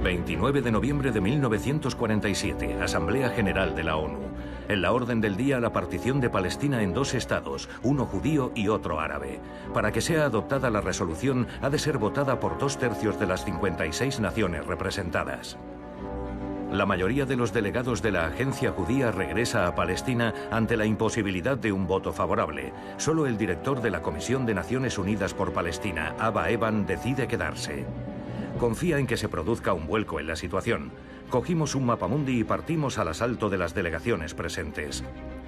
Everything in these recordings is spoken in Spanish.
29 de noviembre de 1947, Asamblea General de la ONU. En la orden del día, la partición de Palestina en 2 estados, uno judío y otro árabe. Para que sea adoptada la resolución, ha de ser votada por 2/3 de las 56 naciones representadas. La mayoría de los delegados de la agencia judía regresa a Palestina ante la imposibilidad de un voto favorable. Solo el director de la Comisión de Naciones Unidas por Palestina, Abba Eban, decide quedarse. Confía en que se produzca un vuelco en la situación. Cogimos un mapamundi y partimos al asalto de las delegaciones presentes.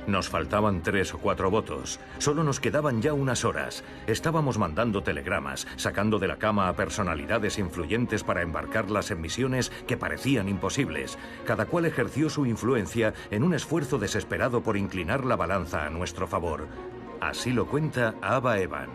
Nos faltaban 3 o 4 votos. Solo nos quedaban ya unas horas. Estábamos mandando telegramas, sacando de la cama a personalidades influyentes para embarcarlas en misiones que parecían imposibles. Cada cual ejerció su influencia en un esfuerzo desesperado por inclinar la balanza a nuestro favor. Así lo cuenta Abba Eban.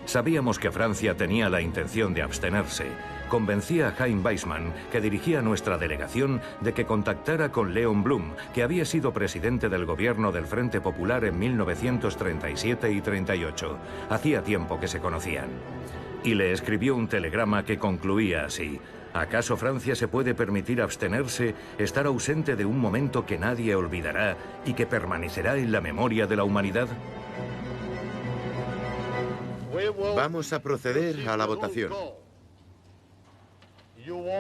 Sabíamos que Francia tenía la intención de abstenerse. Convencí a Chaim Weizmann, que dirigía nuestra delegación, de que contactara con Leon Blum, que había sido presidente del gobierno del Frente Popular en 1937 y 38. Hacía tiempo que se conocían. Y le escribió un telegrama que concluía así: ¿acaso Francia se puede permitir abstenerse, estar ausente de un momento que nadie olvidará y que permanecerá en la memoria de la humanidad? Vamos a proceder a la votación.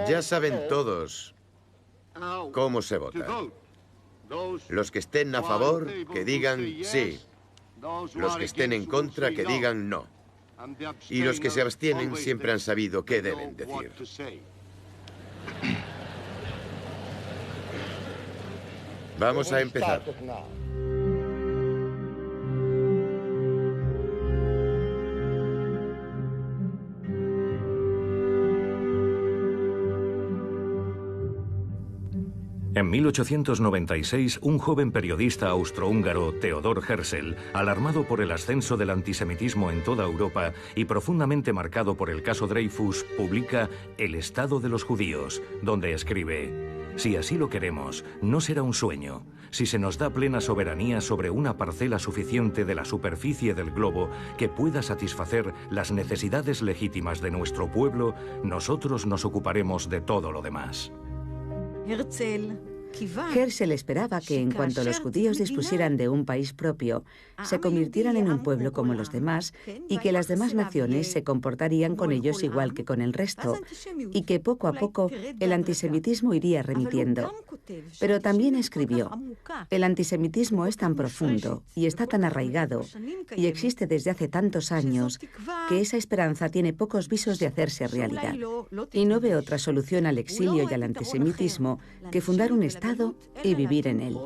Ya saben todos cómo se vota. Los que estén a favor, que digan sí. Los que estén en contra, que digan no. Y los que se abstienen siempre han sabido qué deben decir. Vamos a empezar. En 1896, un joven periodista austrohúngaro, Theodor Herzl, alarmado por el ascenso del antisemitismo en toda Europa y profundamente marcado por el caso Dreyfus, publica El Estado de los Judíos, donde escribe: si así lo queremos, no será un sueño. Si se nos da plena soberanía sobre una parcela suficiente de la superficie del globo que pueda satisfacer las necesidades legítimas de nuestro pueblo, nosotros nos ocuparemos de todo lo demás. Herzl esperaba que en cuanto los judíos dispusieran de un país propio, se convirtieran en un pueblo como los demás y que las demás naciones se comportarían con ellos igual que con el resto, y que poco a poco el antisemitismo iría remitiendo. Pero también escribió: el antisemitismo es tan profundo y está tan arraigado y existe desde hace tantos años que esa esperanza tiene pocos visos de hacerse realidad. Y no ve otra solución al exilio y al antisemitismo que fundar un Estado y vivir en él.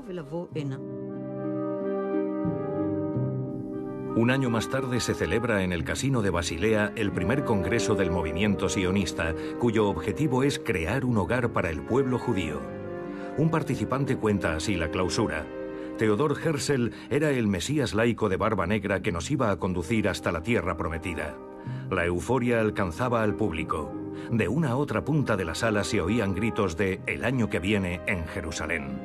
Un año más tarde se celebra en el Casino de Basilea el primer congreso del movimiento sionista, cuyo objetivo es crear un hogar para el pueblo judío. Un participante cuenta así la clausura: Theodor Herzl era el Mesías laico de barba negra que nos iba a conducir hasta la tierra prometida. La euforia alcanzaba al público. De una a otra punta de la sala se oían gritos de «el año que viene en Jerusalén».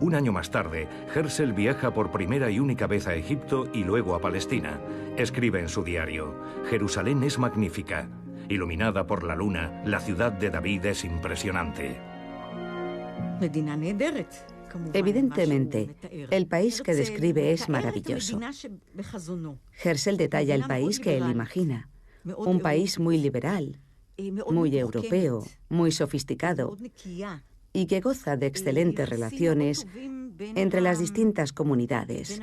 Un año más tarde, Herzl viaja por primera y única vez a Egipto y luego a Palestina. Escribe en su diario: «Jerusalén es magnífica. Iluminada por la luna, la ciudad de David es impresionante». Evidentemente, el país que describe es maravilloso. Herzl detalla el país que él imagina: un país muy liberal, muy europeo, muy sofisticado, y que goza de excelentes relaciones entre las distintas comunidades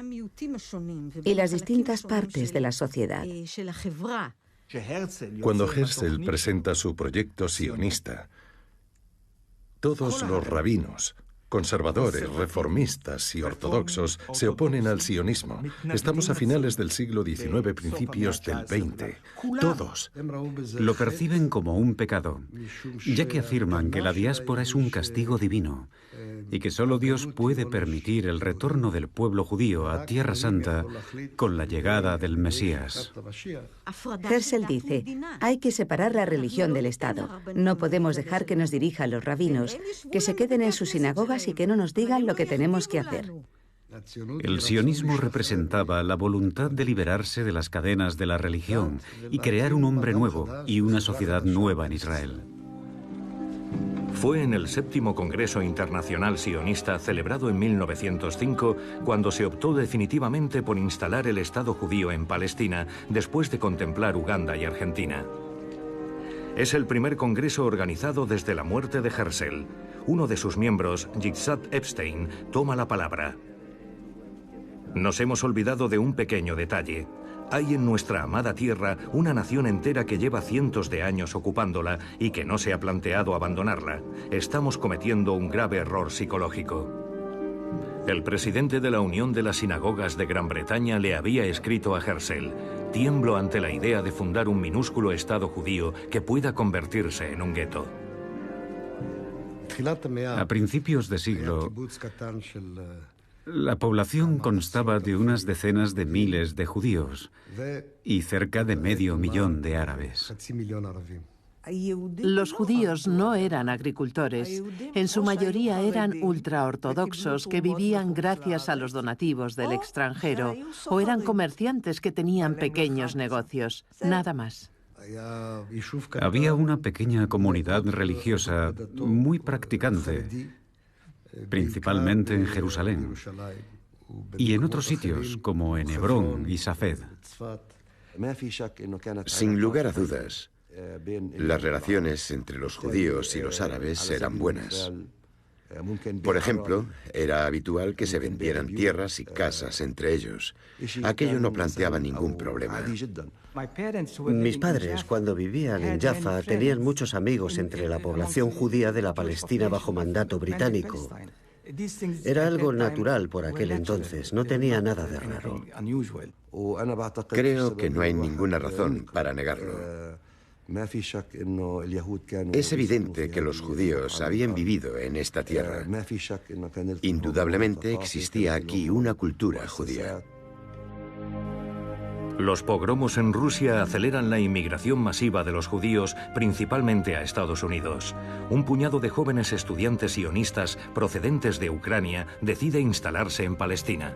y las distintas partes de la sociedad. Cuando Herzl presenta su proyecto sionista, todos los rabinos, conservadores, reformistas y ortodoxos se oponen al sionismo. Estamos a finales del siglo XIX, principios del XX. Todos lo perciben como un pecado, ya que afirman que la diáspora es un castigo divino y que solo Dios puede permitir el retorno del pueblo judío a Tierra Santa con la llegada del Mesías. Herzl dice: hay que separar la religión del Estado. No podemos dejar que nos dirijan los rabinos, que se queden en sus sinagogas y que no nos digan lo que tenemos que hacer. El sionismo representaba la voluntad de liberarse de las cadenas de la religión y crear un hombre nuevo y una sociedad nueva en Israel. Fue en el 7º Congreso Internacional Sionista celebrado en 1905 cuando se optó definitivamente por instalar el Estado judío en Palestina después de contemplar Uganda y Argentina. Es el primer congreso organizado desde la muerte de Herzl. Uno de sus miembros, Yitzhak Epstein, toma la palabra. Nos hemos olvidado de un pequeño detalle. Hay en nuestra amada tierra una nación entera que lleva cientos de años ocupándola y que no se ha planteado abandonarla. Estamos cometiendo un grave error psicológico. El presidente de la Unión de las Sinagogas de Gran Bretaña le había escrito a Herzl: tiemblo ante la idea de fundar un minúsculo Estado judío que pueda convertirse en un gueto. A principios de siglo, la población constaba de unas decenas de miles de judíos y cerca de medio millón de árabes. Los judíos no eran agricultores. En su mayoría eran ultraortodoxos que vivían gracias a los donativos del extranjero, o eran comerciantes que tenían pequeños negocios, nada más. Había una pequeña comunidad religiosa muy practicante, principalmente en Jerusalén, y en otros sitios como en Hebrón y Safed. Sin lugar a dudas, las relaciones entre los judíos y los árabes eran buenas. Por ejemplo, era habitual que se vendieran tierras y casas entre ellos. Aquello no planteaba ningún problema. Mis padres, cuando vivían en Jaffa, tenían muchos amigos entre la población judía de la Palestina bajo mandato británico. Era algo natural por aquel entonces, no tenía nada de raro. Creo que no hay ninguna razón para negarlo. Es evidente que los judíos habían vivido en esta tierra. Indudablemente existía aquí una cultura judía. Los pogromos en Rusia aceleran la inmigración masiva de los judíos, principalmente a Estados Unidos. Un puñado de jóvenes estudiantes sionistas procedentes de Ucrania decide instalarse en Palestina.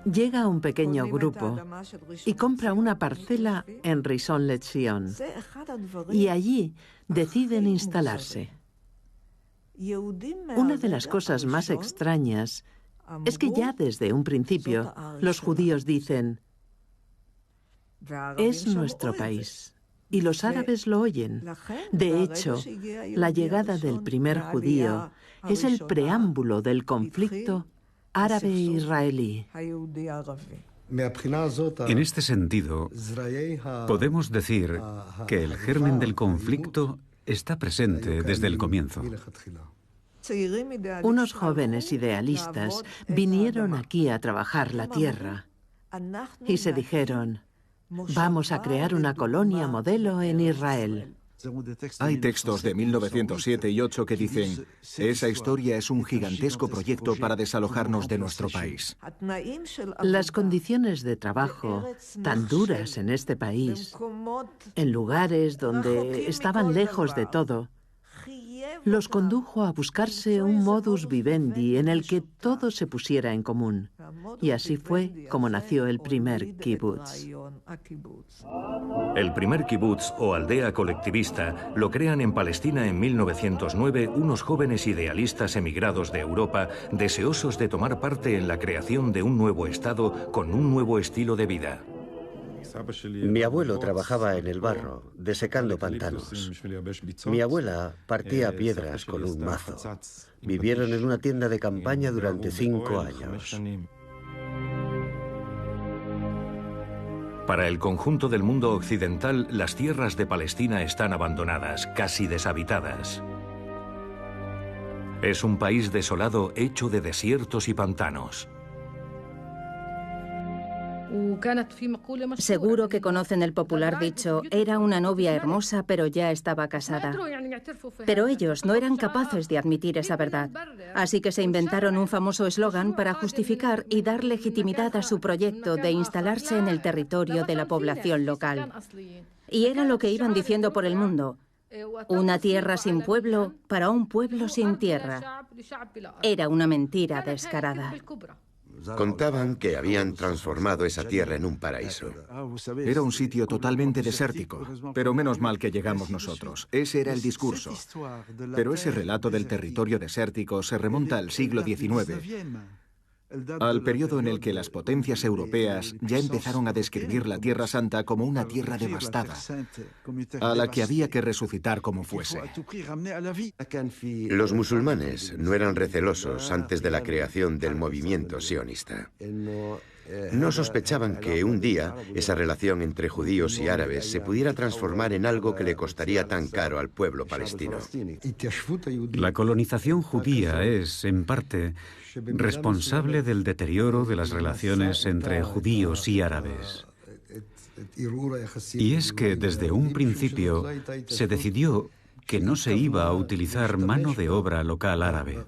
Llega un pequeño grupo y compra una parcela en Rishon LeZion. Y allí deciden instalarse. Una de las cosas más extrañas es que ya desde un principio los judíos dicen: es nuestro país. Y los árabes lo oyen. De hecho, la llegada del primer judío es el preámbulo del conflicto árabe-israelí. En este sentido, podemos decir que el germen del conflicto está presente desde el comienzo. Unos jóvenes idealistas vinieron aquí a trabajar la tierra y se dijeron: vamos a crear una colonia modelo en Israel. Hay textos de 1907 y 8 que dicen: esa historia es un gigantesco proyecto para desalojarnos de nuestro país. Las condiciones de trabajo tan duras en este país, en lugares donde estaban lejos de todo, los condujo a buscarse un modus vivendi en el que todo se pusiera en común. Y así fue como nació el primer kibutz. El primer kibutz o aldea colectivista lo crean en Palestina en 1909 unos jóvenes idealistas emigrados de Europa deseosos de tomar parte en la creación de un nuevo Estado con un nuevo estilo de vida. Mi abuelo trabajaba en el barro, desecando pantanos. Mi abuela partía piedras con un mazo. Vivieron en una tienda de campaña durante 5 años. Para el conjunto del mundo occidental, las tierras de Palestina están abandonadas, casi deshabitadas. Es un país desolado hecho de desiertos y pantanos. Seguro que conocen el popular dicho: era una novia hermosa, pero ya estaba casada. Pero ellos no eran capaces de admitir esa verdad. Así que se inventaron un famoso eslogan para justificar y dar legitimidad a su proyecto de instalarse en el territorio de la población local. Y era lo que iban diciendo por el mundo: una tierra sin pueblo para un pueblo sin tierra. Era una mentira descarada. Contaban que habían transformado esa tierra en un paraíso. Era un sitio totalmente desértico, pero menos mal que llegamos nosotros. Ese era el discurso. Pero ese relato del territorio desértico se remonta al siglo XIX, al periodo en el que las potencias europeas ya empezaron a describir la Tierra Santa como una tierra devastada, a la que había que resucitar como fuese. Los musulmanes no eran recelosos antes de la creación del movimiento sionista. No sospechaban que un día esa relación entre judíos y árabes se pudiera transformar en algo que le costaría tan caro al pueblo palestino. La colonización judía es, en parte, responsable del deterioro de las relaciones entre judíos y árabes. Y es que desde un principio se decidió que no se iba a utilizar mano de obra local árabe.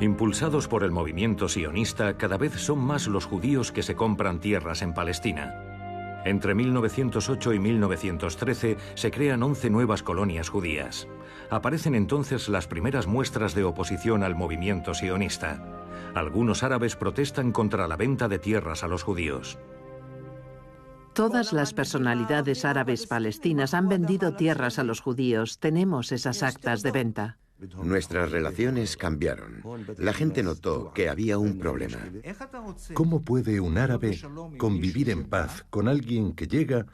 Impulsados por el movimiento sionista, cada vez son más los judíos que se compran tierras en Palestina. Entre 1908 y 1913 se crean 11 nuevas colonias judías. Aparecen entonces las primeras muestras de oposición al movimiento sionista. Algunos árabes protestan contra la venta de tierras a los judíos. Todas las personalidades árabes palestinas han vendido tierras a los judíos. Tenemos esas actas de venta. Nuestras relaciones cambiaron. La gente notó que había un problema. ¿Cómo puede un árabe convivir en paz con alguien que llega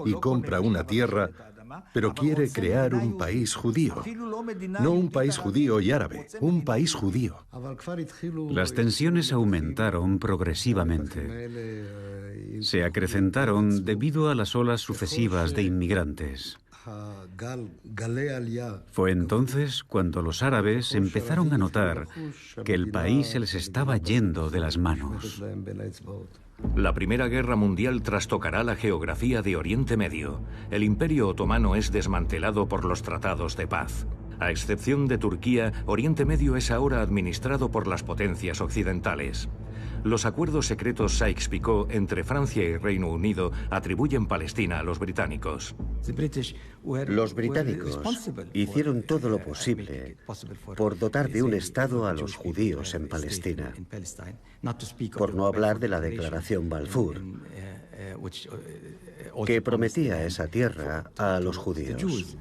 y compra una tierra, pero quiere crear un país judío? No un país judío y árabe, un país judío. Las tensiones aumentaron progresivamente. Se acrecentaron debido a las olas sucesivas de inmigrantes. Fue entonces cuando los árabes empezaron a notar que el país se les estaba yendo de las manos. La Primera Guerra Mundial trastocará la geografía de Oriente Medio. El Imperio Otomano es desmantelado por los tratados de paz. A excepción de Turquía, Oriente Medio es ahora administrado por las potencias occidentales. Los acuerdos secretos Sykes-Picot entre Francia y Reino Unido atribuyen Palestina a los británicos. Los británicos hicieron todo lo posible por dotar de un Estado a los judíos en Palestina, por no hablar de la Declaración Balfour, que prometía esa tierra a los judíos.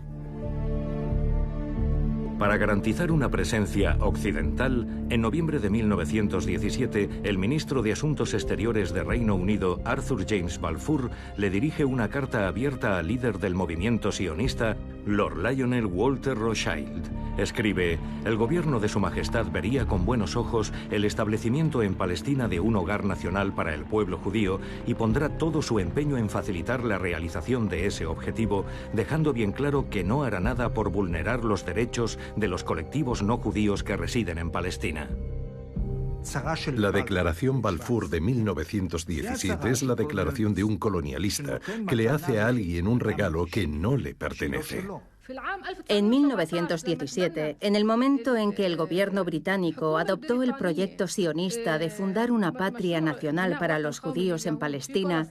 Para garantizar una presencia occidental, en noviembre de 1917, el ministro de Asuntos Exteriores de Reino Unido, Arthur James Balfour, le dirige una carta abierta al líder del movimiento sionista, Lord Lionel Walter Rothschild. Escribe: el gobierno de Su Majestad vería con buenos ojos el establecimiento en Palestina de un hogar nacional para el pueblo judío y pondrá todo su empeño en facilitar la realización de ese objetivo, dejando bien claro que no hará nada por vulnerar los derechos de los colectivos no judíos que residen en Palestina. La Declaración Balfour de 1917 es la declaración de un colonialista que le hace a alguien un regalo que no le pertenece. En 1917, en el momento en que el gobierno británico adoptó el proyecto sionista de fundar una patria nacional para los judíos en Palestina,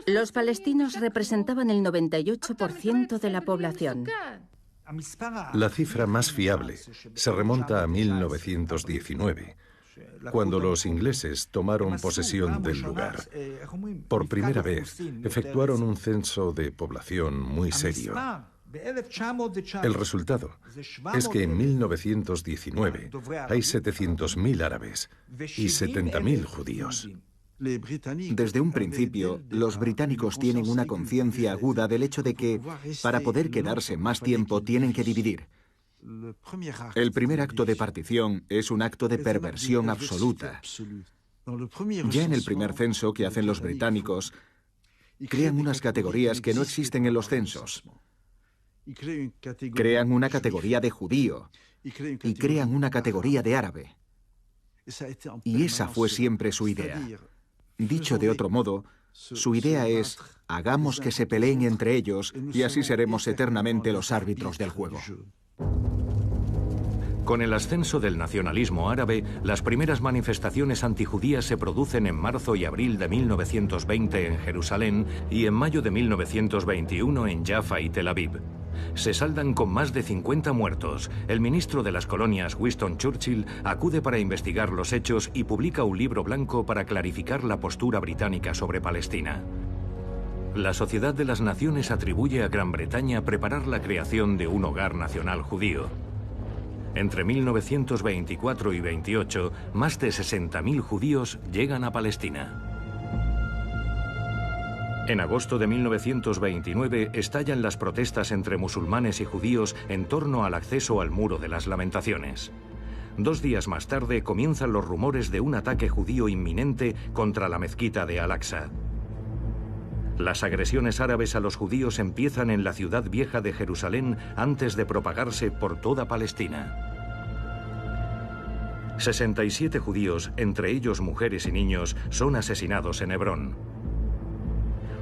los palestinos representaban el 98% de la población. La cifra más fiable se remonta a 1919, cuando los ingleses tomaron posesión del lugar. Por primera vez, efectuaron un censo de población muy serio. El resultado es que en 1919 hay 700.000 árabes y 70.000 judíos. Desde un principio, los británicos tienen una conciencia aguda del hecho de que, para poder quedarse más tiempo, tienen que dividir. El primer acto de partición es un acto de perversión absoluta. Ya en el primer censo que hacen los británicos, crean unas categorías que no existen en los censos. Crean una categoría de judío y crean una categoría de árabe. Y esa fue siempre su idea. Dicho de otro modo, su idea es: hagamos que se peleen entre ellos y así seremos eternamente los árbitros del juego. Con el ascenso del nacionalismo árabe, las primeras manifestaciones antijudías se producen en marzo y abril de 1920 en Jerusalén y en mayo de 1921 en Jaffa y Tel Aviv. Se saldan con más de 50 muertos. El ministro de las colonias, Winston Churchill, acude para investigar los hechos y publica un libro blanco para clarificar la postura británica sobre Palestina. La Sociedad de las Naciones atribuye a Gran Bretaña preparar la creación de un hogar nacional judío. Entre 1924 y 28, más de 60.000 judíos llegan a Palestina. En agosto de 1929 estallan las protestas entre musulmanes y judíos en torno al acceso al Muro de las Lamentaciones. 2 días más tarde comienzan los rumores de un ataque judío inminente contra la mezquita de Al-Aqsa. Las agresiones árabes a los judíos empiezan en la ciudad vieja de Jerusalén antes de propagarse por toda Palestina. 67 judíos, entre ellos mujeres y niños, son asesinados en Hebrón.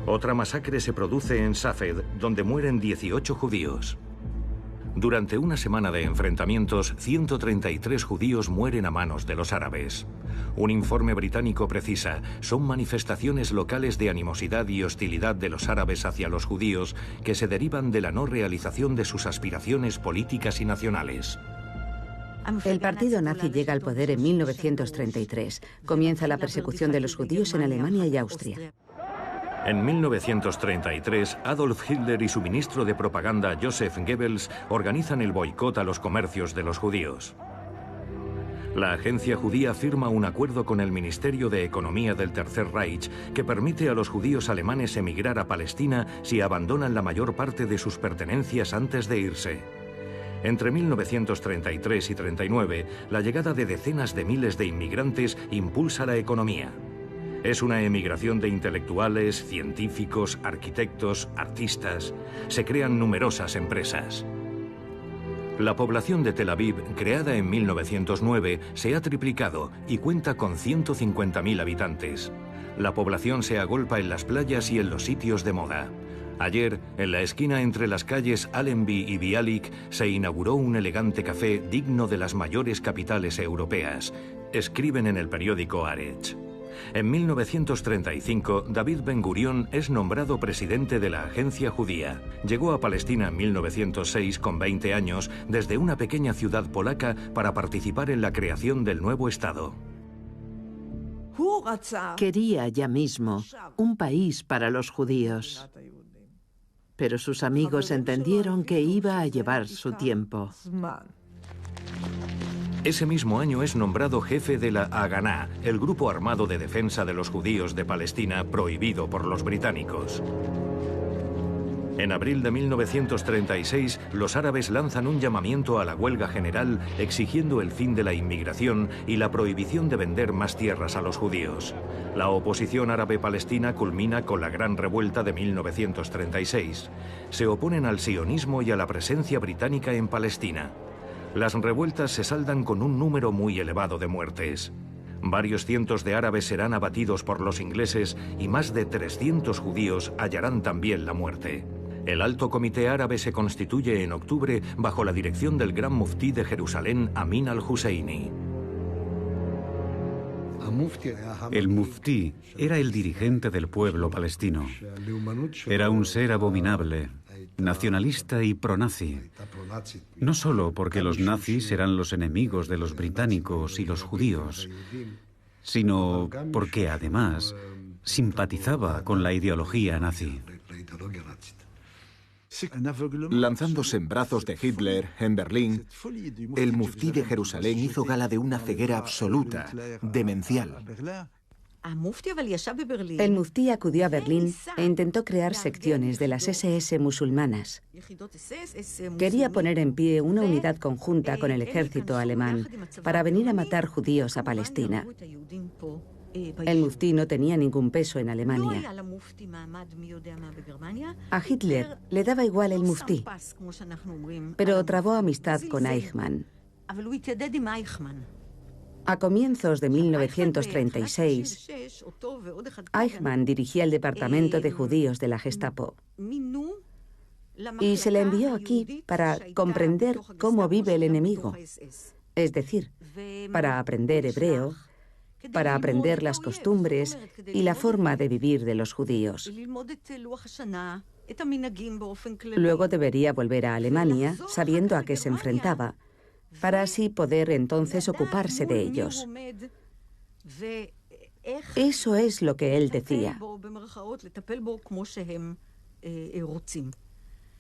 Otra masacre se produce en Safed, donde mueren 18 judíos. Durante una semana de enfrentamientos, 133 judíos mueren a manos de los árabes. Un informe británico precisa, son manifestaciones locales de animosidad y hostilidad de los árabes hacia los judíos que se derivan de la no realización de sus aspiraciones políticas y nacionales. El partido nazi llega al poder en 1933. Comienza la persecución de los judíos en Alemania y Austria. En 1933, Adolf Hitler y su ministro de propaganda, Joseph Goebbels, organizan el boicot a los comercios de los judíos. La agencia judía firma un acuerdo con el Ministerio de Economía del Tercer Reich que permite a los judíos alemanes emigrar a Palestina si abandonan la mayor parte de sus pertenencias antes de irse. Entre 1933 y 39, la llegada de decenas de miles de inmigrantes impulsa la economía. Es una emigración de intelectuales, científicos, arquitectos, artistas. Se crean numerosas empresas. La población de Tel Aviv, creada en 1909, se ha triplicado y cuenta con 150.000 habitantes. La población se agolpa en las playas y en los sitios de moda. Ayer, en la esquina entre las calles Allenby y Bialik, se inauguró un elegante café digno de las mayores capitales europeas. Escriben en el periódico Haaretz. En 1935, David Ben Gurión es nombrado presidente de la Agencia Judía. Llegó a Palestina en 1906 con 20 años desde una pequeña ciudad polaca para participar en la creación del nuevo Estado. Quería ya mismo un país para los judíos, pero sus amigos entendieron que iba a llevar su tiempo. Ese mismo año es nombrado jefe de la Haganá, el grupo armado de defensa de los judíos de Palestina prohibido por los británicos. En abril de 1936, los árabes lanzan un llamamiento a la huelga general exigiendo el fin de la inmigración y la prohibición de vender más tierras a los judíos. La oposición árabe-palestina culmina con la Gran Revuelta de 1936. Se oponen al sionismo y a la presencia británica en Palestina. Las revueltas se saldan con un número muy elevado de muertes. Varios cientos de árabes serán abatidos por los ingleses y más de 300 judíos hallarán también la muerte. El Alto Comité Árabe se constituye en octubre bajo la dirección del Gran Muftí de Jerusalén, Amin al-Husseini. El muftí era el dirigente del pueblo palestino. Era un ser abominable, nacionalista y pronazi. No solo porque los nazis eran los enemigos de los británicos y los judíos, sino porque además simpatizaba con la ideología nazi. Lanzándose en brazos de Hitler en Berlín, el muftí de Jerusalén hizo gala de una ceguera absoluta, demencial. El muftí acudió a Berlín e intentó crear secciones de las SS musulmanas. Quería poner en pie una unidad conjunta con el ejército alemán para venir a matar judíos a Palestina. El muftí no tenía ningún peso en Alemania. A Hitler le daba igual el muftí, pero trabó amistad con Eichmann. A comienzos de 1936, Eichmann dirigía el departamento de judíos de la Gestapo y se le envió aquí para comprender cómo vive el enemigo, es decir, para aprender hebreo, para aprender las costumbres y la forma de vivir de los judíos. Luego debería volver a Alemania, sabiendo a qué se enfrentaba, para así poder entonces ocuparse de ellos. Eso es lo que él decía.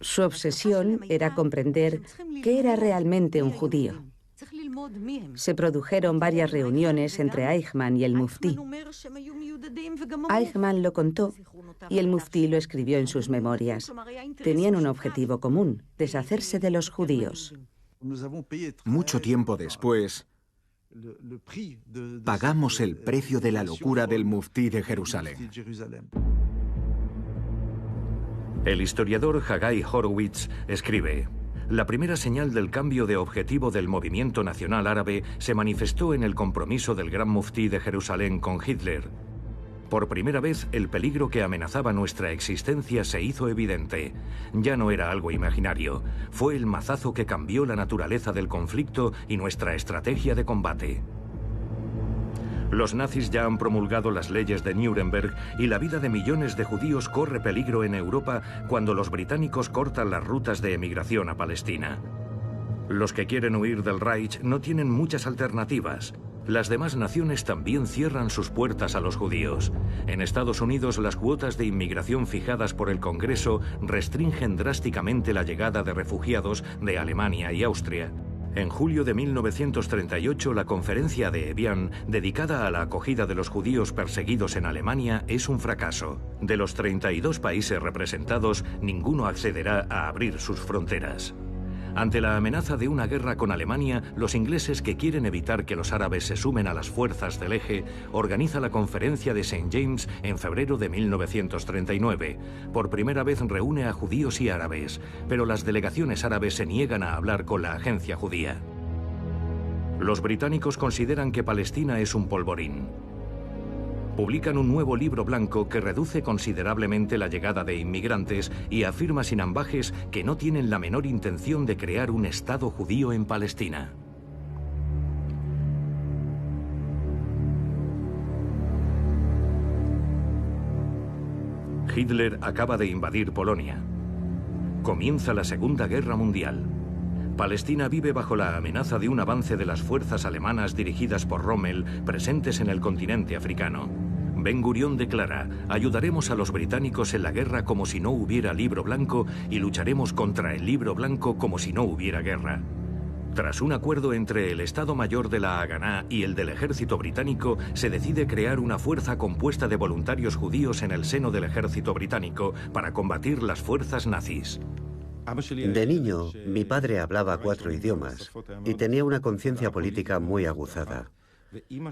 Su obsesión era comprender qué era realmente un judío. Se produjeron varias reuniones entre Eichmann y el muftí. Eichmann lo contó y el muftí lo escribió en sus memorias. Tenían un objetivo común: deshacerse de los judíos. Mucho tiempo después, pagamos el precio de la locura del muftí de Jerusalén. El historiador Haggai Horowitz escribe: la primera señal del cambio de objetivo del movimiento nacional árabe se manifestó en el compromiso del gran muftí de Jerusalén con Hitler. Por primera vez, el peligro que amenazaba nuestra existencia se hizo evidente. Ya no era algo imaginario, fue el mazazo que cambió la naturaleza del conflicto y nuestra estrategia de combate. Los nazis ya han promulgado las leyes de Nuremberg y la vida de millones de judíos corre peligro en Europa cuando los británicos cortan las rutas de emigración a Palestina. Los que quieren huir del Reich no tienen muchas alternativas. Las demás naciones también cierran sus puertas a los judíos. En Estados Unidos, las cuotas de inmigración fijadas por el Congreso restringen drásticamente la llegada de refugiados de Alemania y Austria. En julio de 1938, la conferencia de Evian, dedicada a la acogida de los judíos perseguidos en Alemania, es un fracaso. De los 32 países representados, ninguno accederá a abrir sus fronteras. Ante la amenaza de una guerra con Alemania, los ingleses, que quieren evitar que los árabes se sumen a las fuerzas del eje, organiza la conferencia de St. James en febrero de 1939. Por primera vez reúne a judíos y árabes, pero las delegaciones árabes se niegan a hablar con la agencia judía. Los británicos consideran que Palestina es un polvorín. Publican un nuevo libro blanco que reduce considerablemente la llegada de inmigrantes y afirma sin ambajes que no tienen la menor intención de crear un Estado judío en Palestina. Hitler acaba de invadir Polonia. Comienza la Segunda Guerra Mundial. Palestina vive bajo la amenaza de un avance de las fuerzas alemanas dirigidas por Rommel, presentes en el continente africano. Ben-Gurión declara: ayudaremos a los británicos en la guerra como si no hubiera libro blanco y lucharemos contra el libro blanco como si no hubiera guerra. Tras un acuerdo entre el Estado Mayor de la Haganá y el del ejército británico, se decide crear una fuerza compuesta de voluntarios judíos en el seno del ejército británico para combatir las fuerzas nazis. De niño, mi padre hablaba 4 idiomas y tenía una conciencia política muy aguzada.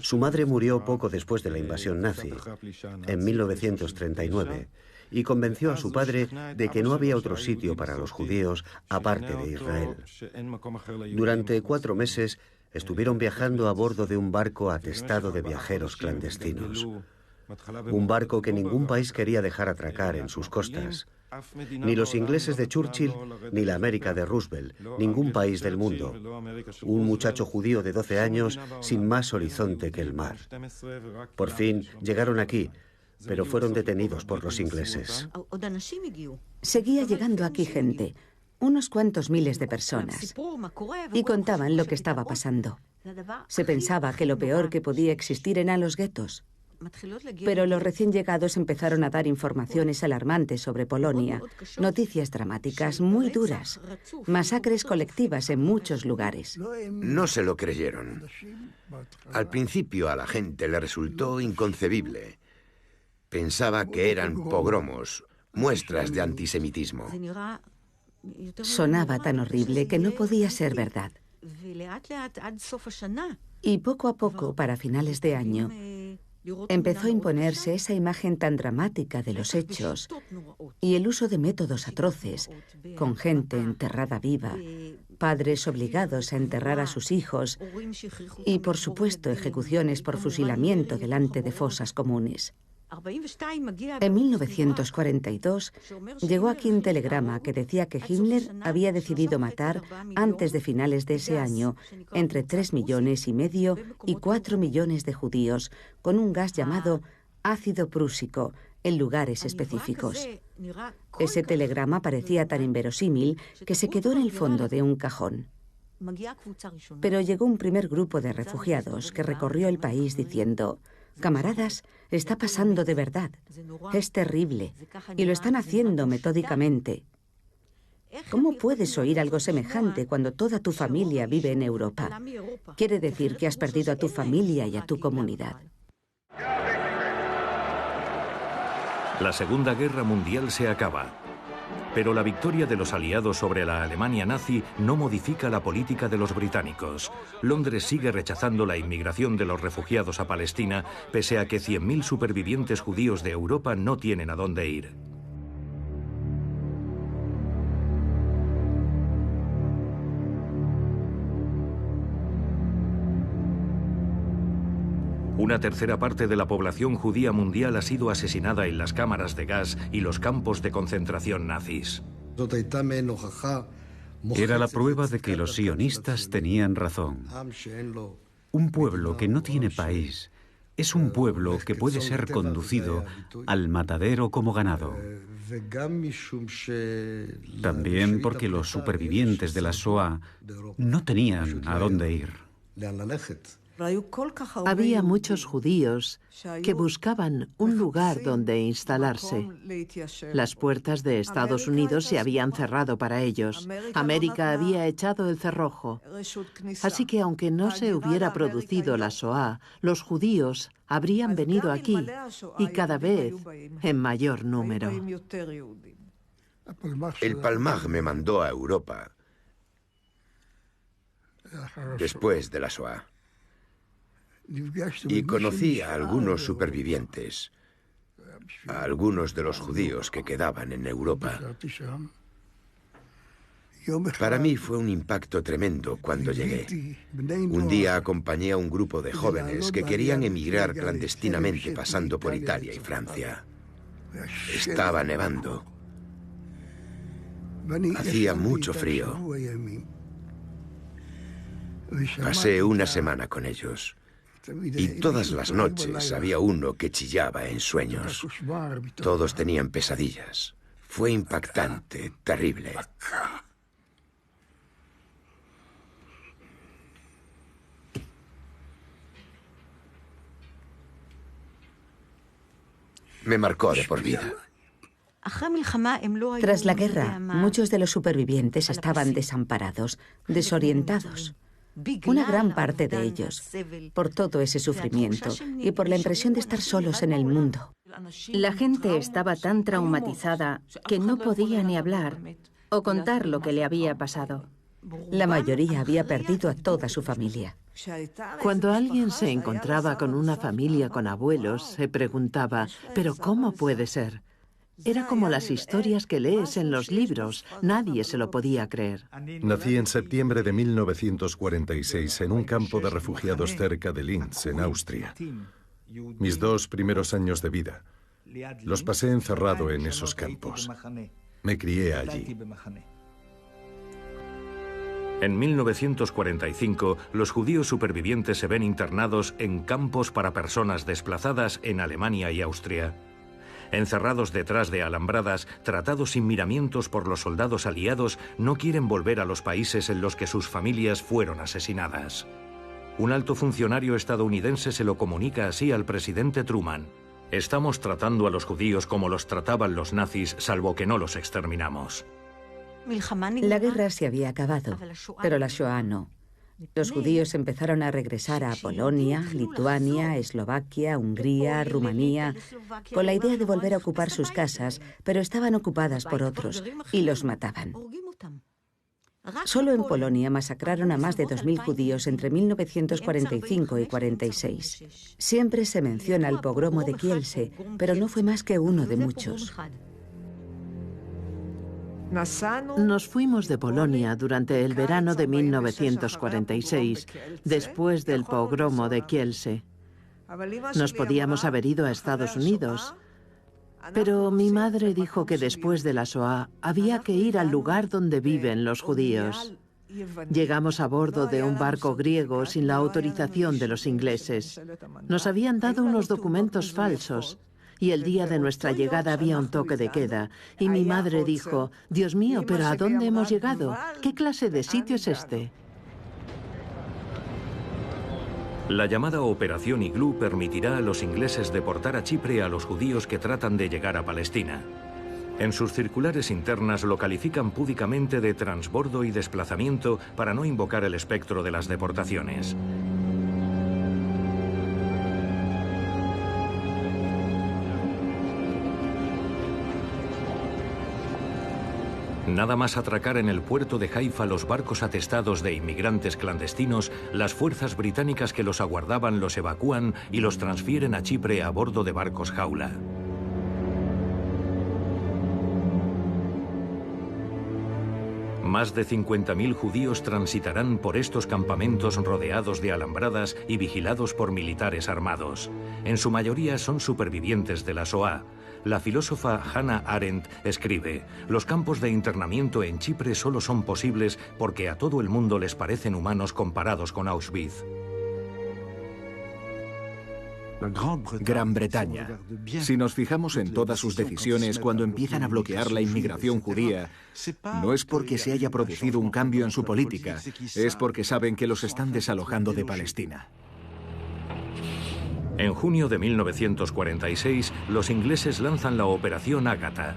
Su madre murió poco después de la invasión nazi, en 1939, y convenció a su padre de que no había otro sitio para los judíos aparte de Israel. Durante 4 meses estuvieron viajando a bordo de un barco atestado de viajeros clandestinos. Un barco que ningún país quería dejar atracar en sus costas. Ni los ingleses de Churchill, ni la América de Roosevelt, ningún país del mundo. Un muchacho judío de 12 años sin más horizonte que el mar. Por fin llegaron aquí, pero fueron detenidos por los ingleses. Seguía llegando aquí gente, unos cuantos miles de personas, y contaban lo que estaba pasando. Se pensaba que lo peor que podía existir eran los guetos. Pero los recién llegados empezaron a dar informaciones alarmantes sobre Polonia, noticias dramáticas muy duras, masacres colectivas en muchos lugares. No se lo creyeron. Al principio a la gente le resultó inconcebible. Pensaba que eran pogromos, muestras de antisemitismo. Sonaba tan horrible que no podía ser verdad. Y poco a poco, para finales de año, empezó a imponerse esa imagen tan dramática de los hechos y el uso de métodos atroces, con gente enterrada viva, padres obligados a enterrar a sus hijos y, por supuesto, ejecuciones por fusilamiento delante de fosas comunes. En 1942 llegó aquí un telegrama que decía que Himmler había decidido matar, antes de finales de ese año, entre 3,5 millones y 4 millones de judíos con un gas llamado ácido prúsico, en lugares específicos. Ese telegrama parecía tan inverosímil que se quedó en el fondo de un cajón. Pero llegó un primer grupo de refugiados que recorrió el país diciendo: camaradas, está pasando de verdad. Es terrible. Y lo están haciendo metódicamente. ¿Cómo puedes oír algo semejante cuando toda tu familia vive en Europa? Quiere decir que has perdido a tu familia y a tu comunidad. La Segunda Guerra Mundial se acaba. Pero la victoria de los aliados sobre la Alemania nazi no modifica la política de los británicos. Londres sigue rechazando la inmigración de los refugiados a Palestina, pese a que 100.000 supervivientes judíos de Europa no tienen a dónde ir. Una tercera parte de la población judía mundial ha sido asesinada en las cámaras de gas y los campos de concentración nazis. Era la prueba de que los sionistas tenían razón. Un pueblo que no tiene país es un pueblo que puede ser conducido al matadero como ganado. También porque los supervivientes de la Shoah no tenían a dónde ir. Había muchos judíos que buscaban un lugar donde instalarse. Las puertas de Estados Unidos se habían cerrado para ellos. América había echado el cerrojo. Así que aunque no se hubiera producido la Shoah, los judíos habrían venido aquí, y cada vez en mayor número. El Palmaj me mandó a Europa después de la Shoah. Y conocí a algunos supervivientes, a algunos de los judíos que quedaban en Europa. Para mí fue un impacto tremendo cuando llegué. Un día acompañé a un grupo de jóvenes que querían emigrar clandestinamente pasando por Italia y Francia. Estaba nevando. Hacía mucho frío. Pasé una semana con ellos. Y todas las noches había uno que chillaba en sueños. Todos tenían pesadillas. Fue impactante, terrible. Me marcó de por vida. Tras la guerra, muchos de los supervivientes estaban desamparados, desorientados. Una gran parte de ellos, por todo ese sufrimiento y por la impresión de estar solos en el mundo. La gente estaba tan traumatizada que no podía ni hablar o contar lo que le había pasado. La mayoría había perdido a toda su familia. Cuando alguien se encontraba con una familia con abuelos, se preguntaba: ¿pero cómo puede ser? Era como las historias que lees en los libros. Nadie se lo podía creer. Nací en septiembre de 1946 en un campo de refugiados cerca de Linz, en Austria. Mis 2 primeros años de vida los pasé encerrado en esos campos. Me crié allí. En 1945, los judíos supervivientes se ven internados en campos para personas desplazadas en Alemania y Austria. Encerrados detrás de alambradas, tratados sin miramientos por los soldados aliados, no quieren volver a los países en los que sus familias fueron asesinadas. Un alto funcionario estadounidense se lo comunica así al presidente Truman: estamos tratando a los judíos como los trataban los nazis, salvo que no los exterminamos. La guerra se había acabado, pero la Shoah no. Los judíos empezaron a regresar a Polonia, Lituania, Eslovaquia, Hungría, Rumanía, con la idea de volver a ocupar sus casas, pero estaban ocupadas por otros y los mataban. Solo en Polonia masacraron a más de 2.000 judíos entre 1945 y 46. Siempre se menciona el pogromo de Kielce, pero no fue más que uno de muchos. Nos fuimos de Polonia durante el verano de 1946, después del pogromo de Kielce. Nos podíamos haber ido a Estados Unidos, pero mi madre dijo que después de la Shoah había que ir al lugar donde viven los judíos. Llegamos a bordo de un barco griego sin la autorización de los ingleses. Nos habían dado unos documentos falsos. y el día de nuestra llegada había un toque de queda. Y mi madre dijo, Dios mío, ¿pero a dónde hemos llegado? ¿Qué clase de sitio es este? La llamada Operación Iglú permitirá a los ingleses deportar a Chipre a los judíos que tratan de llegar a Palestina. En sus circulares internas lo califican púdicamente de transbordo y desplazamiento para no invocar el espectro de las deportaciones. Nada más atracar en el puerto de Haifa los barcos atestados de inmigrantes clandestinos, las fuerzas británicas que los aguardaban los evacúan y los transfieren a Chipre a bordo de barcos jaula. Más de 50.000 judíos transitarán por estos campamentos rodeados de alambradas y vigilados por militares armados. En su mayoría son supervivientes de la Shoah. La filósofa Hannah Arendt escribe: los campos de internamiento en Chipre solo son posibles porque a todo el mundo les parecen humanos comparados con Auschwitz. Gran Bretaña. Si nos fijamos en todas sus decisiones cuando empiezan a bloquear la inmigración judía, no es porque se haya producido un cambio en su política, es porque saben que los están desalojando de Palestina. En junio de 1946, los ingleses lanzan la Operación Ágata.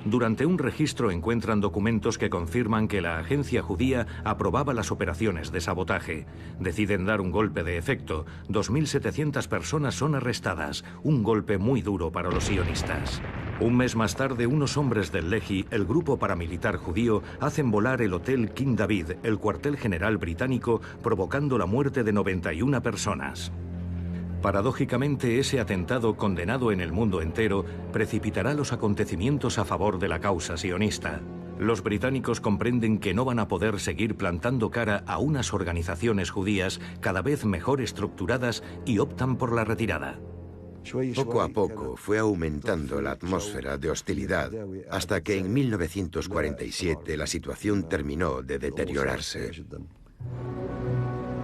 Durante un registro encuentran documentos que confirman que la agencia judía aprobaba las operaciones de sabotaje. Deciden dar un golpe de efecto. 2.700 personas son arrestadas, un golpe muy duro para los sionistas. Un mes más tarde, unos hombres del Lehi, el grupo paramilitar judío, hacen volar el Hotel King David, el cuartel general británico, provocando la muerte de 91 personas. Paradójicamente, ese atentado, condenado en el mundo entero, precipitará los acontecimientos a favor de la causa sionista. Los británicos comprenden que no van a poder seguir plantando cara a unas organizaciones judías cada vez mejor estructuradas y optan por la retirada. Poco a poco fue aumentando la atmósfera de hostilidad hasta que en 1947 la situación terminó de deteriorarse.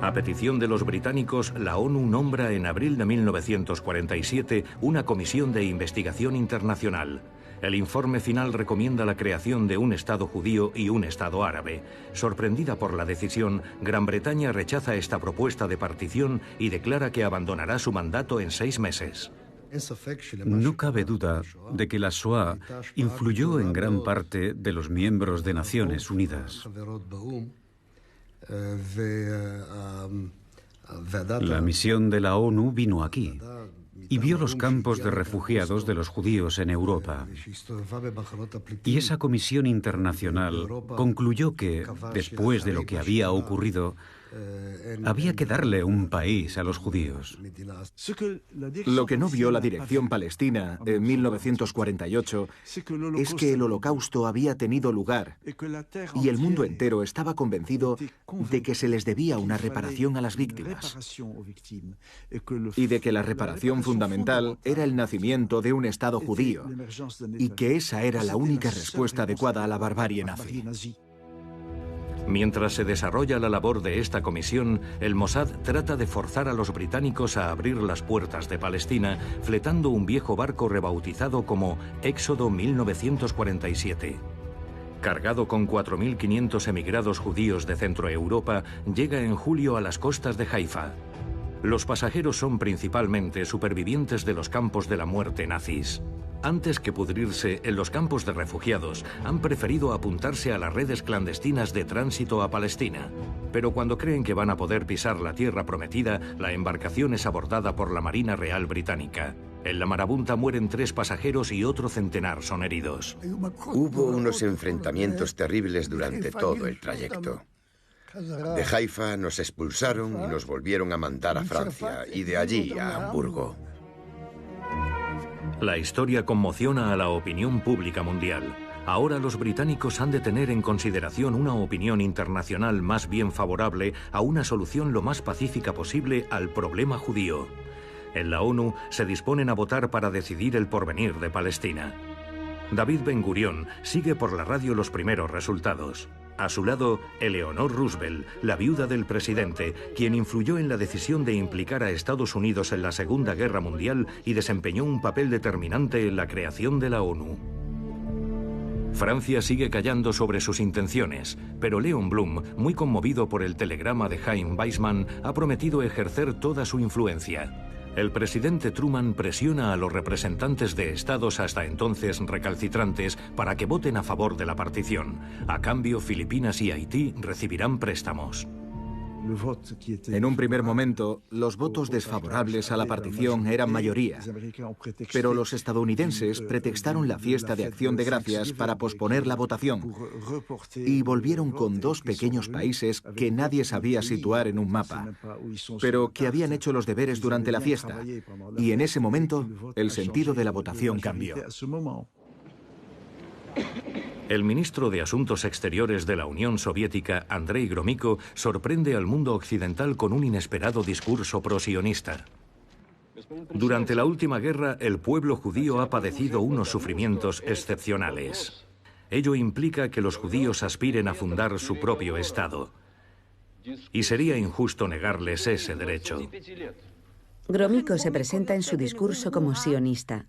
A petición de los británicos, la ONU nombra en abril de 1947 una comisión de investigación internacional. El informe final recomienda la creación de un Estado judío y un Estado árabe. Sorprendida por la decisión, Gran Bretaña rechaza esta propuesta de partición y declara que abandonará su mandato en 6 meses. No cabe duda de que la Shoah influyó en gran parte de los miembros de Naciones Unidas. La misión de la ONU vino aquí y vio los campos de refugiados de los judíos en Europa. Y esa comisión internacional concluyó que, después de lo que había ocurrido, había que darle un país a los judíos. Lo que no vio la dirección palestina en 1948 es que el holocausto había tenido lugar y el mundo entero estaba convencido de que se les debía una reparación a las víctimas y de que la reparación fundamental era el nacimiento de un Estado judío y que esa era la única respuesta adecuada a la barbarie nazi. Mientras se desarrolla la labor de esta comisión, el Mossad trata de forzar a los británicos a abrir las puertas de Palestina, fletando un viejo barco rebautizado como Éxodo 1947. Cargado con 4.500 emigrados judíos de Centroeuropa, llega en julio a las costas de Haifa. Los pasajeros son principalmente supervivientes de los campos de la muerte nazis. Antes que pudrirse en los campos de refugiados, han preferido apuntarse a las redes clandestinas de tránsito a Palestina. Pero cuando creen que van a poder pisar la tierra prometida, la embarcación es abordada por la Marina Real Británica. En la marabunta mueren 3 pasajeros y otro centenar son heridos. Hubo unos enfrentamientos terribles durante todo el trayecto. De Haifa nos expulsaron y nos volvieron a mandar a Francia y de allí a Hamburgo. La historia conmociona a la opinión pública mundial. Ahora los británicos han de tener en consideración una opinión internacional más bien favorable a una solución lo más pacífica posible al problema judío. En la ONU se disponen a votar para decidir el porvenir de Palestina. David Ben Gurión sigue por la radio los primeros resultados. A su lado, Eleanor Roosevelt, la viuda del presidente, quien influyó en la decisión de implicar a Estados Unidos en la Segunda Guerra Mundial y desempeñó un papel determinante en la creación de la ONU. Francia sigue callando sobre sus intenciones, pero Léon Blum, muy conmovido por el telegrama de Chaim Weizmann, ha prometido ejercer toda su influencia. El presidente Truman presiona a los representantes de estados hasta entonces recalcitrantes para que voten a favor de la partición. A cambio, Filipinas y Haití recibirán préstamos. En un primer momento, los votos desfavorables a la partición eran mayoría, pero los estadounidenses pretextaron la fiesta de Acción de Gracias para posponer la votación y volvieron con dos pequeños países que nadie sabía situar en un mapa, pero que habían hecho los deberes durante la fiesta, y en ese momento el sentido de la votación cambió. El ministro de Asuntos Exteriores de la Unión Soviética, Andrei Gromyko, sorprende al mundo occidental con un inesperado discurso prosionista. Durante la última guerra, el pueblo judío ha padecido unos sufrimientos excepcionales. Ello implica que los judíos aspiren a fundar su propio Estado. Y sería injusto negarles ese derecho. Gromyko se presenta en su discurso como sionista.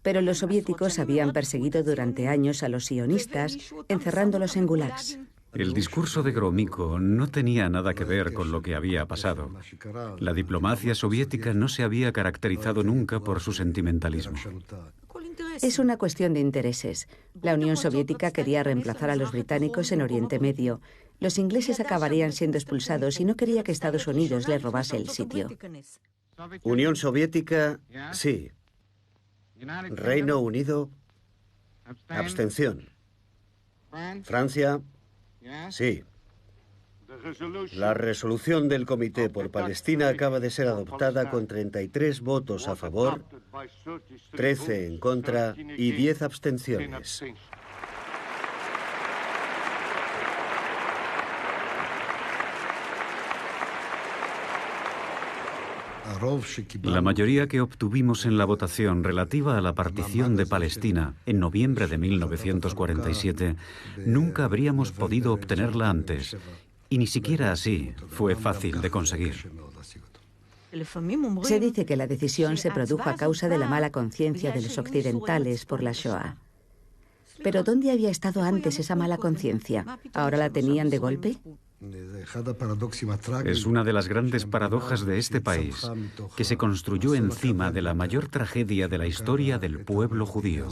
Pero los soviéticos habían perseguido durante años a los sionistas, encerrándolos en gulags. El discurso de Gromyko no tenía nada que ver con lo que había pasado. La diplomacia soviética no se había caracterizado nunca por su sentimentalismo. Es una cuestión de intereses. La Unión Soviética quería reemplazar a los británicos en Oriente Medio. Los ingleses acabarían siendo expulsados y no quería que Estados Unidos les robase el sitio. Unión Soviética, sí. Reino Unido, abstención. Francia, sí. La resolución del Comité por Palestina acaba de ser adoptada con 33 votos a favor, 13 en contra y 10 abstenciones. La mayoría que obtuvimos en la votación relativa a la partición de Palestina en noviembre de 1947 nunca habríamos podido obtenerla antes, y ni siquiera así fue fácil de conseguir. Se dice que la decisión se produjo a causa de la mala conciencia de los occidentales por la Shoah. Pero ¿dónde había estado antes esa mala conciencia? ¿Ahora la tenían de golpe? Es una de las grandes paradojas de este país, que se construyó encima de la mayor tragedia de la historia del pueblo judío.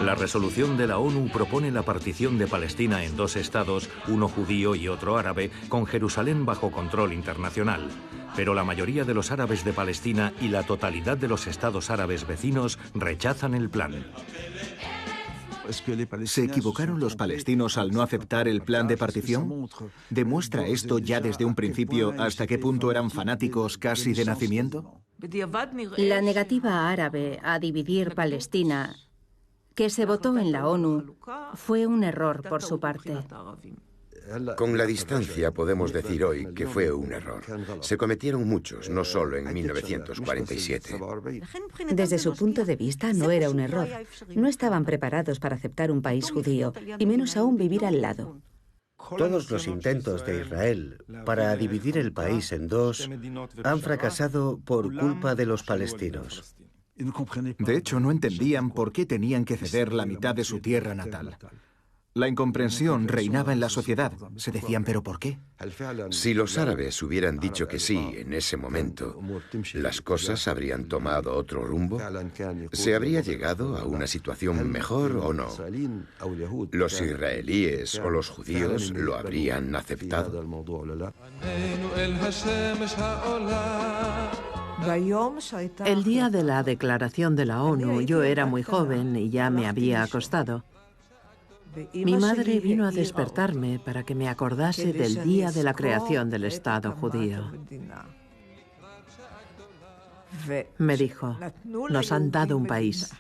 La resolución de la ONU propone la partición de Palestina en dos estados, uno judío y otro árabe, con Jerusalén bajo control internacional. Pero la mayoría de los árabes de Palestina y la totalidad de los estados árabes vecinos rechazan el plan. ¿Se equivocaron los palestinos al no aceptar el plan de partición? ¿Demuestra esto ya desde un principio hasta qué punto eran fanáticos casi de nacimiento? La negativa árabe a dividir Palestina, que se votó en la ONU, fue un error por su parte. Con la distancia podemos decir hoy que fue un error. Se cometieron muchos, no solo en 1947. Desde su punto de vista no era un error. No estaban preparados para aceptar un país judío, y menos aún vivir al lado. Todos los intentos de Israel para dividir el país en dos han fracasado por culpa de los palestinos. De hecho, no entendían por qué tenían que ceder la mitad de su tierra natal. La incomprensión reinaba en la sociedad. Se decían, ¿pero por qué? Si los árabes hubieran dicho que sí en ese momento, ¿las cosas habrían tomado otro rumbo? ¿Se habría llegado a una situación mejor o no? ¿Los israelíes o los judíos lo habrían aceptado? El día de la declaración de la ONU, yo era muy joven y ya me había acostado. Mi madre vino a despertarme para que me acordase del día de la creación del Estado judío. Me dijo, nos han dado un país.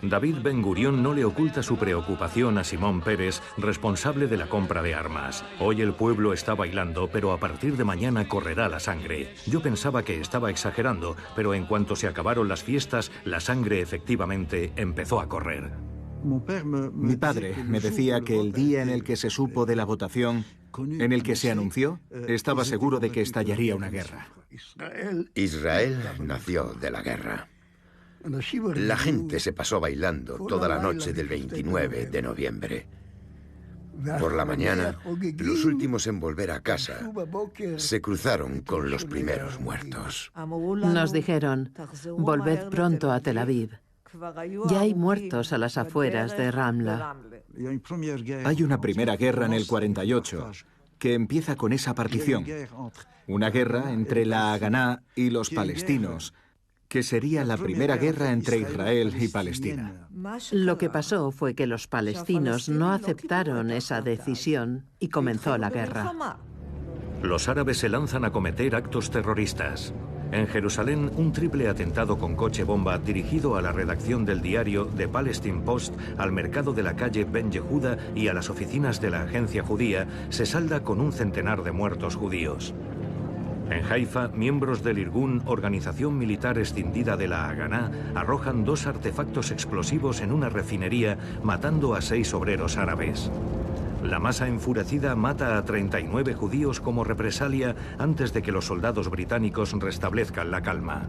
David Ben Gurión no le oculta su preocupación a Simón Peres, responsable de la compra de armas. Hoy el pueblo está bailando, pero a partir de mañana correrá la sangre. Yo pensaba que estaba exagerando, pero en cuanto se acabaron las fiestas, la sangre efectivamente empezó a correr. Mi padre me decía que el día en el que se supo de la votación, en el que se anunció, estaba seguro de que estallaría una guerra. Israel nació de la guerra. La gente se pasó bailando toda la noche del 29 de noviembre. Por la mañana, los últimos en volver a casa se cruzaron con los primeros muertos. Nos dijeron, volved pronto a Tel Aviv. Ya hay muertos a las afueras de Ramla. Hay una primera guerra en el 48 que empieza con esa partición. Una guerra entre la Haganá y los palestinos, que sería la primera guerra entre Israel y Palestina. Lo que pasó fue que los palestinos no aceptaron esa decisión y comenzó la guerra. Los árabes se lanzan a cometer actos terroristas. En Jerusalén, un triple atentado con coche bomba dirigido a la redacción del diario The Palestine Post, al mercado de la calle Ben Yehuda y a las oficinas de la agencia judía se salda con un centenar de muertos judíos. En Haifa, miembros del Irgun, organización militar escindida de la Haganá, arrojan 2 artefactos explosivos en una refinería, matando a 6 obreros árabes. La masa enfurecida mata a 39 judíos como represalia antes de que los soldados británicos restablezcan la calma.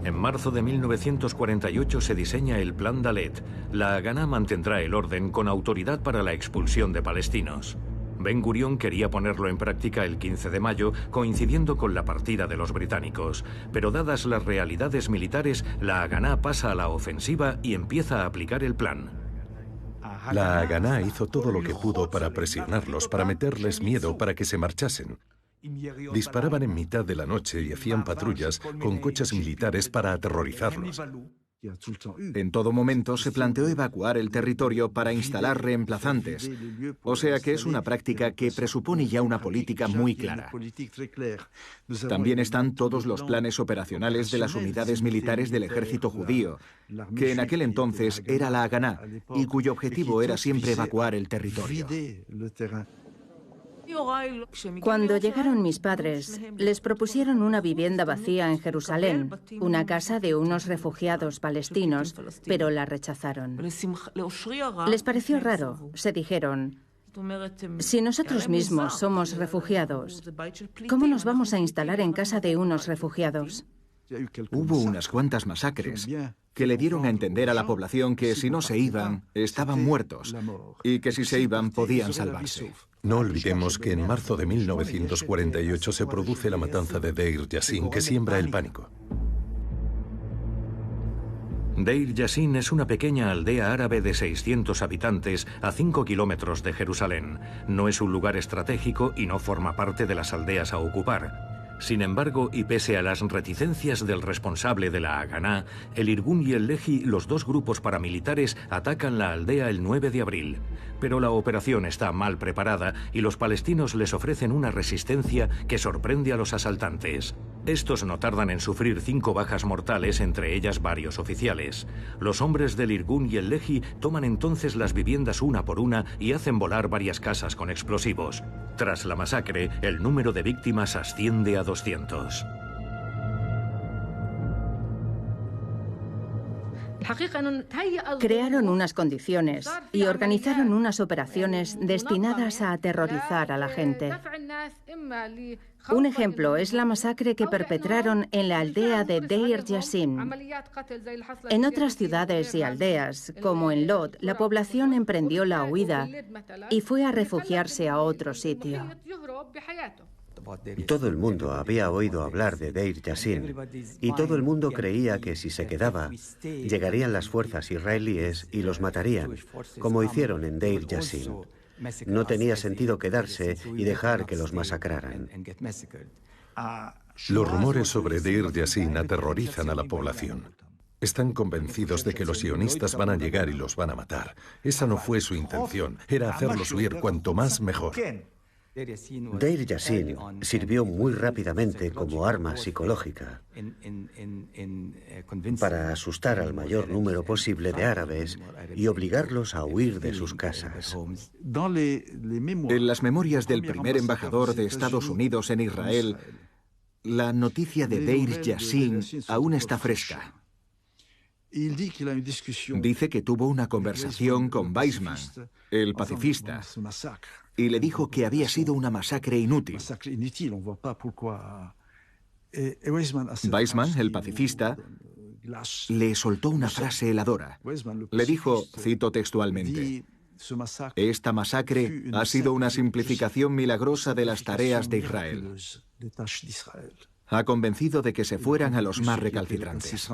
En marzo de 1948 se diseña el Plan Dalet. La Haganá mantendrá el orden con autoridad para la expulsión de palestinos. Ben Gurión quería ponerlo en práctica el 15 de mayo, coincidiendo con la partida de los británicos. Pero dadas las realidades militares, la Haganá pasa a la ofensiva y empieza a aplicar el plan. La Haganá hizo todo lo que pudo para presionarlos, para meterles miedo, para que se marchasen. Disparaban en mitad de la noche y hacían patrullas con coches militares para aterrorizarlos. En todo momento se planteó evacuar el territorio para instalar reemplazantes, o sea que es una práctica que presupone ya una política muy clara. También están todos los planes operacionales de las unidades militares del ejército judío, que en aquel entonces era la Haganá, y cuyo objetivo era siempre evacuar el territorio. Cuando llegaron mis padres, les propusieron una vivienda vacía en Jerusalén, una casa de unos refugiados palestinos, pero la rechazaron. Les pareció raro. Se dijeron, si nosotros mismos somos refugiados, ¿cómo nos vamos a instalar en casa de unos refugiados? Hubo unas cuantas masacres que le dieron a entender a la población que si no se iban, estaban muertos, y que si se iban podían salvarse. No olvidemos que en marzo de 1948 se produce la matanza de Deir Yassin, que siembra el pánico. Deir Yassin es una pequeña aldea árabe de 600 habitantes a 5 kilómetros de Jerusalén. No es un lugar estratégico y no forma parte de las aldeas a ocupar. Sin embargo, y pese a las reticencias del responsable de la Haganá, el Irgun y el Lehi, los 2 grupos paramilitares, atacan la aldea el 9 de abril. Pero la operación está mal preparada y los palestinos les ofrecen una resistencia que sorprende a los asaltantes. Estos no tardan en sufrir 5 bajas mortales, entre ellas varios oficiales. Los hombres del Irgun y el Lehi toman entonces las viviendas una por una y hacen volar varias casas con explosivos. Tras la masacre, el número de víctimas asciende a 200. Crearon unas condiciones y organizaron unas operaciones destinadas a aterrorizar a la gente. Un ejemplo es la masacre que perpetraron en la aldea de Deir Yassin. En otras ciudades y aldeas, como en Lod, la población emprendió la huida y fue a refugiarse a otro sitio. Todo el mundo había oído hablar de Deir Yassin y todo el mundo creía que si se quedaba, llegarían las fuerzas israelíes y los matarían, como hicieron en Deir Yassin. No tenía sentido quedarse y dejar que los masacraran. Los rumores sobre Deir Yassin aterrorizan a la población. Están convencidos de que los sionistas van a llegar y los van a matar. Esa no fue su intención, era hacerlos huir cuanto más mejor. Deir Yassin sirvió muy rápidamente como arma psicológica para asustar al mayor número posible de árabes y obligarlos a huir de sus casas. En las memorias del primer embajador de Estados Unidos en Israel, la noticia de Deir Yassin aún está fresca. Dice que tuvo una conversación con Weizmann, el pacifista, y le dijo que había sido una masacre inútil. Weizmann, el pacifista, le soltó una frase heladora. Le dijo, cito textualmente, «Esta masacre ha sido una simplificación milagrosa de las tareas de Israel. Ha convencido de que se fueran a los más recalcitrantes».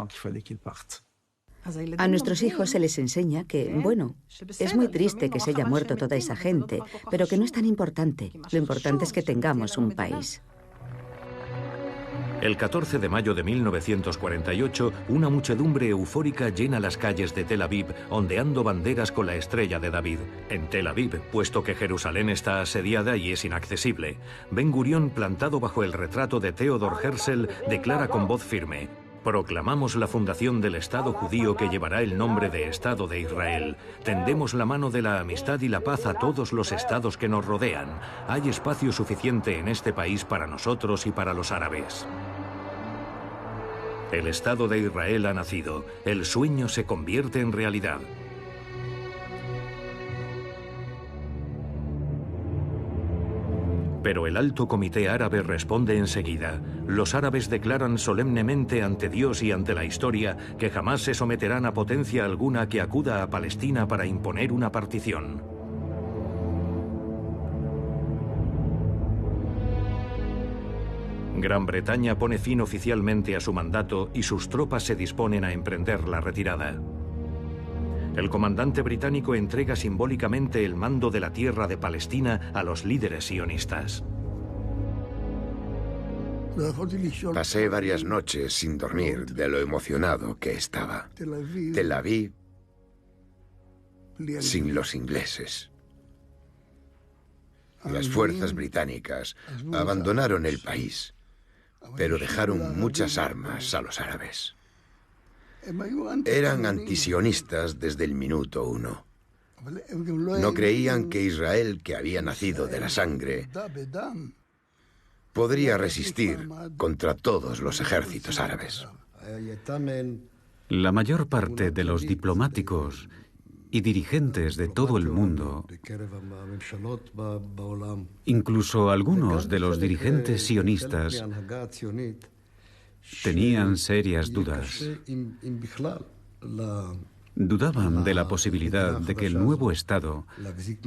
A nuestros hijos se les enseña que, bueno, es muy triste que se haya muerto toda esa gente, pero que no es tan importante. Lo importante es que tengamos un país. El 14 de mayo de 1948, una muchedumbre eufórica llena las calles de Tel Aviv, ondeando banderas con la estrella de David. En Tel Aviv, puesto que Jerusalén está asediada y es inaccesible, Ben Gurión, plantado bajo el retrato de Theodor Herzl, declara con voz firme: «Proclamamos la fundación del Estado judío que llevará el nombre de Estado de Israel. Tendemos la mano de la amistad y la paz a todos los estados que nos rodean. Hay espacio suficiente en este país para nosotros y para los árabes». El Estado de Israel ha nacido. El sueño se convierte en realidad. Pero el Alto Comité Árabe responde enseguida. Los árabes declaran solemnemente ante Dios y ante la historia que jamás se someterán a potencia alguna que acuda a Palestina para imponer una partición. Gran Bretaña pone fin oficialmente a su mandato y sus tropas se disponen a emprender la retirada. El comandante británico entrega simbólicamente el mando de la tierra de Palestina a los líderes sionistas. Pasé varias noches sin dormir de lo emocionado que estaba. Tel Aviv sin los ingleses. Las fuerzas británicas abandonaron el país, pero dejaron muchas armas a los árabes. Eran antisionistas desde el minuto uno. No creían que Israel, que había nacido de la sangre, podría resistir contra todos los ejércitos árabes. La mayor parte de los diplomáticos y dirigentes de todo el mundo, incluso algunos de los dirigentes sionistas, tenían serias dudas. Dudaban de la posibilidad de que el nuevo Estado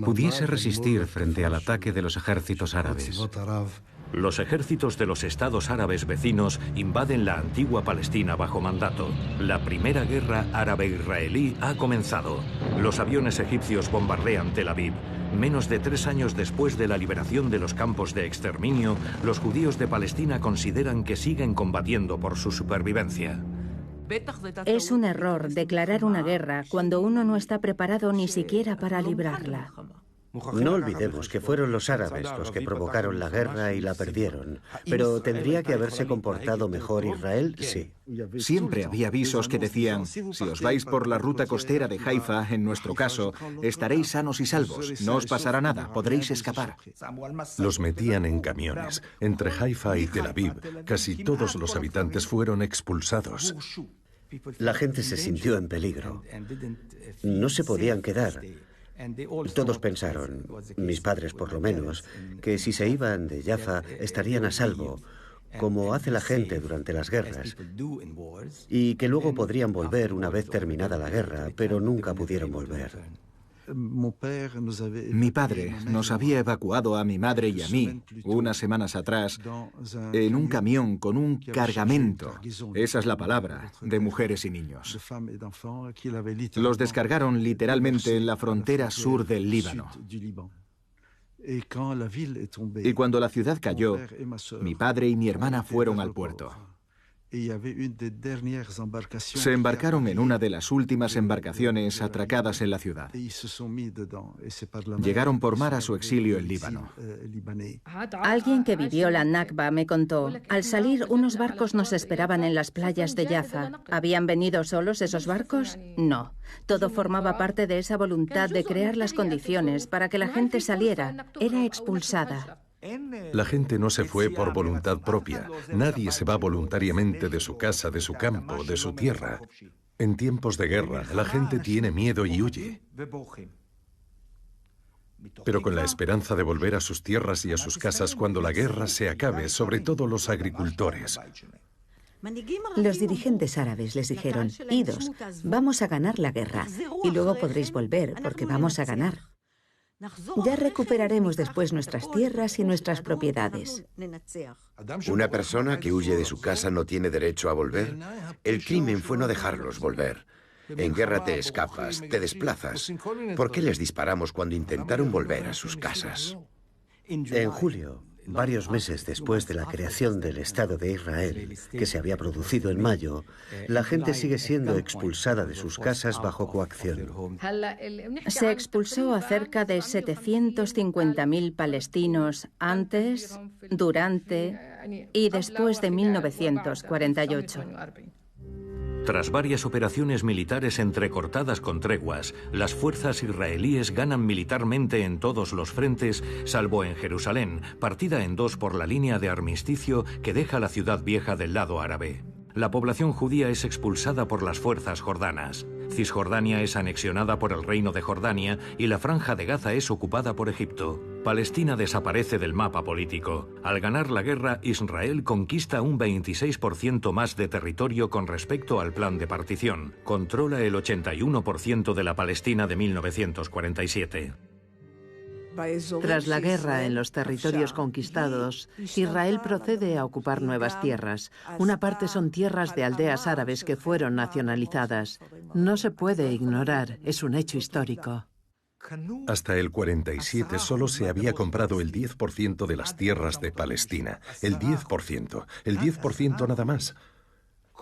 pudiese resistir frente al ataque de los ejércitos árabes. Los ejércitos de los estados árabes vecinos invaden la antigua Palestina bajo mandato. La primera guerra árabe-israelí ha comenzado. Los aviones egipcios bombardean Tel Aviv. Menos de 3 años después de la liberación de los campos de exterminio, los judíos de Palestina consideran que siguen combatiendo por su supervivencia. Es un error declarar una guerra cuando uno no está preparado ni siquiera para librarla. No olvidemos que fueron los árabes los que provocaron la guerra y la perdieron. Pero ¿tendría que haberse comportado mejor Israel? Sí. Siempre había avisos que decían, si os vais por la ruta costera de Haifa, en nuestro caso, estaréis sanos y salvos, no os pasará nada, podréis escapar. Los metían en camiones. Entre Haifa y Tel Aviv, casi todos los habitantes fueron expulsados. La gente se sintió en peligro. No se podían quedar. Todos pensaron, mis padres por lo menos, que si se iban de Jaffa estarían a salvo, como hace la gente durante las guerras, y que luego podrían volver una vez terminada la guerra, pero nunca pudieron volver. Mi padre nos había evacuado a mi madre y a mí, unas semanas atrás, en un camión con un cargamento, esa es la palabra, de mujeres y niños. Los descargaron literalmente en la frontera sur del Líbano. Y cuando la ciudad cayó, mi padre y mi hermana fueron al puerto. Se embarcaron en una de las últimas embarcaciones atracadas en la ciudad. Llegaron por mar a su exilio en Líbano. Alguien que vivió la Nakba me contó, al salir unos barcos nos esperaban en las playas de Jaffa. ¿Habían venido solos esos barcos? No. Todo formaba parte de esa voluntad de crear las condiciones para que la gente saliera. Era expulsada. La gente no se fue por voluntad propia. Nadie se va voluntariamente de su casa, de su campo, de su tierra. En tiempos de guerra, la gente tiene miedo y huye. Pero con la esperanza de volver a sus tierras y a sus casas cuando la guerra se acabe, sobre todo los agricultores. Los dirigentes árabes les dijeron: idos, vamos a ganar la guerra y luego podréis volver porque vamos a ganar. Ya recuperaremos después nuestras tierras y nuestras propiedades. ¿Una persona que huye de su casa no tiene derecho a volver? El crimen fue no dejarlos volver. En guerra te escapas, te desplazas. ¿Por qué les disparamos cuando intentaron volver a sus casas? En julio, varios meses después de la creación del Estado de Israel, que se había producido en mayo, la gente sigue siendo expulsada de sus casas bajo coacción. Se expulsó a cerca de 750.000 palestinos antes, durante y después de 1948. Tras varias operaciones militares entrecortadas con treguas, las fuerzas israelíes ganan militarmente en todos los frentes, salvo en Jerusalén, partida en dos por la línea de armisticio que deja la ciudad vieja del lado árabe. La población judía es expulsada por las fuerzas jordanas. Cisjordania es anexionada por el Reino de Jordania y la Franja de Gaza es ocupada por Egipto. Palestina desaparece del mapa político. Al ganar la guerra, Israel conquista un 26% más de territorio con respecto al plan de partición. Controla el 81% de la Palestina de 1947. Tras la guerra en los territorios conquistados, Israel procede a ocupar nuevas tierras. Una parte son tierras de aldeas árabes que fueron nacionalizadas. No se puede ignorar, es un hecho histórico. Hasta el 47 solo se había comprado el 10% de las tierras de Palestina. El 10% nada más.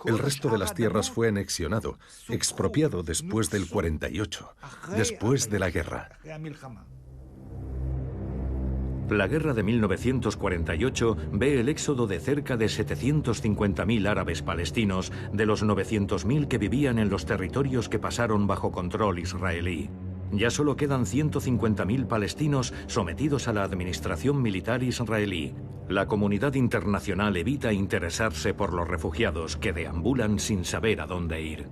El resto de las tierras fue anexionado, expropiado después del 48, después de la guerra. La guerra de 1948 ve el éxodo de cerca de 750.000 árabes palestinos de los 900.000 que vivían en los territorios que pasaron bajo control israelí. Ya solo quedan 150.000 palestinos sometidos a la administración militar israelí. La comunidad internacional evita interesarse por los refugiados que deambulan sin saber a dónde ir.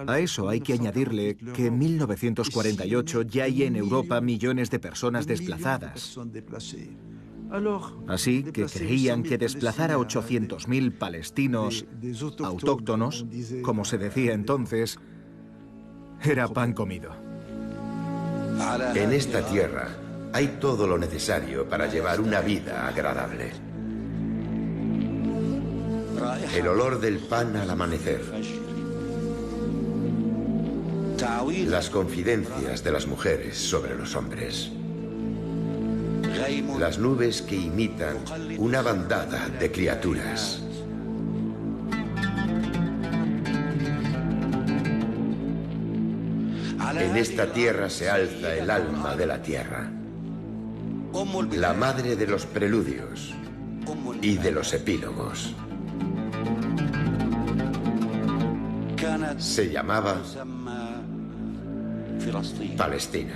A eso hay que añadirle que en 1948 ya hay en Europa millones de personas desplazadas. Así que creían que desplazar a 800.000 palestinos autóctonos, como se decía entonces, era pan comido. En esta tierra hay todo lo necesario para llevar una vida agradable. El olor del pan al amanecer. Las confidencias de las mujeres sobre los hombres. Las nubes que imitan una bandada de criaturas. En esta tierra se alza el alma de la tierra. La madre de los preludios y de los epílogos. Se llamaba Palestina.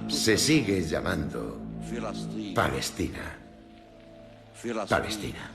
Se sigue llamando Palestina. Palestina.